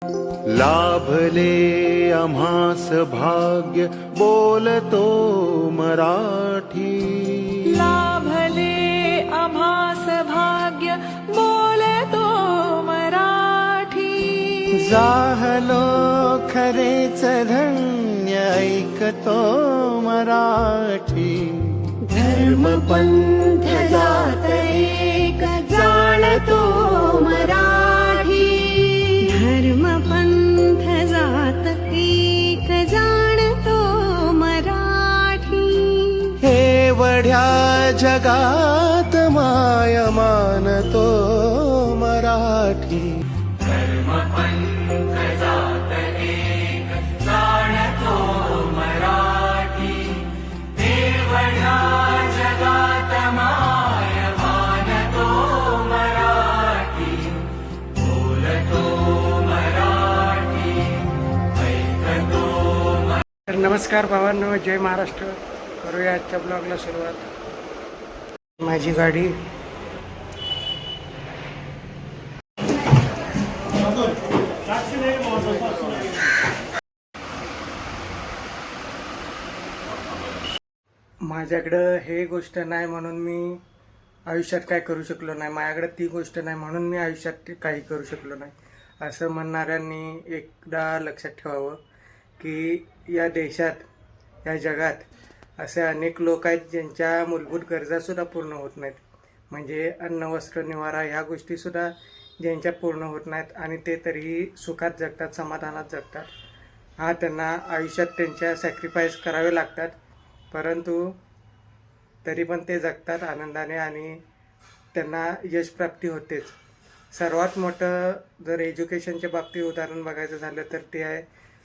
लाभले आम्हास भाग्य बोलतो मराठी. लाभले आम्हास भाग्य बोलतो मराठी. जाहलो खरेच धन्य ऐकतो मराठी. धर्म पंथ जात एक जाणतो मराठी. धर्म पंथ जात एक जाणतो मराठी. एवढ्या जगात माय मानतो मराठी. तर नमस्कार भावांनो, जय महाराष्ट्र. करूया आजच्या ब्लॉगला सुरुवात. माझी गाडी माझ्याकडं हे गोष्ट नाही म्हणून मी आयुष्यात काय करू शकलो नाही. माझ्याकडे ती गोष्ट नाही म्हणून मी आयुष्यात काही करू शकलो नाही. असं म्हणणाऱ्यांनी एकदा लक्षात ठेवावं की या देशात, या जगात असे अनेक लोक आहेत ज्यांच्या मूलभूत गरजासुद्धा पूर्ण होत नाहीत. म्हणजे अन्न, वस्त्र, निवारा ह्या गोष्टीसुद्धा ज्यांच्या पूर्ण होत नाहीत आणि ते तरीही सुखात जगतात, समाधानात जगतात. त्यांना आयुष्यात त्यांच्या सॅक्रिफाईस करावे लागतात, परंतु तरी पण ते जगतात आनंदाने आणि त्यांना यशप्राप्ती होतेच. सर्वात मोठं जर एज्युकेशनच्या बाबतीत उदाहरण बघायचं झालं तर ते आहे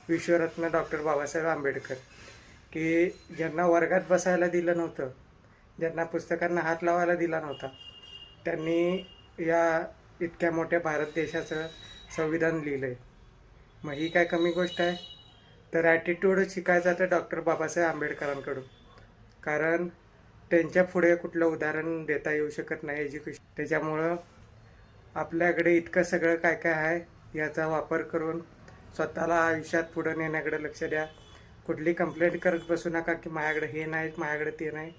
विश्वरत्न डॉक्टर बाबासाहेब आंबेडकर, की ज्यांना वर्गात बसायला दिलं नव्हतं, ज्यांना पुस्तकांना हात लावायला दिला नव्हता, त्यांनी या इतक्या मोठ्या भारत देशाचं संविधान लिहिलं आहे. मग ही काय कमी गोष्ट आहे? तर ॲटिट्यूड शिकायचा तर डॉक्टर बाबासाहेब आंबेडकरांकडून, कारण त्यांच्या पुढे कुठलं उदाहरण देता येऊ शकत नाही एज्युकेशन. त्याच्यामुळं आपल्याकडे इतकं सगळं काय काय आहे याचा वापर करून स्वतःला आयुष्यात पुढं नेण्याकडे लक्ष द्या. कुठली कंप्लेंट करत बसू नका की माझ्याकडे हे नाहीत, माझ्याकडे ते नाही.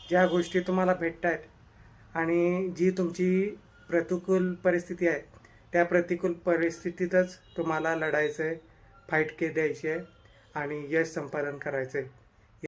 ज्या गोष्टी तुम्हाला भेटत आहेत आणि जी तुमची प्रतिकूल परिस्थिती आहे त्या प्रतिकूल परिस्थितीतच तुम्हाला लढायचं आहे, फाईट द्यायची आहे आणि यश संपादन करायचं आहे.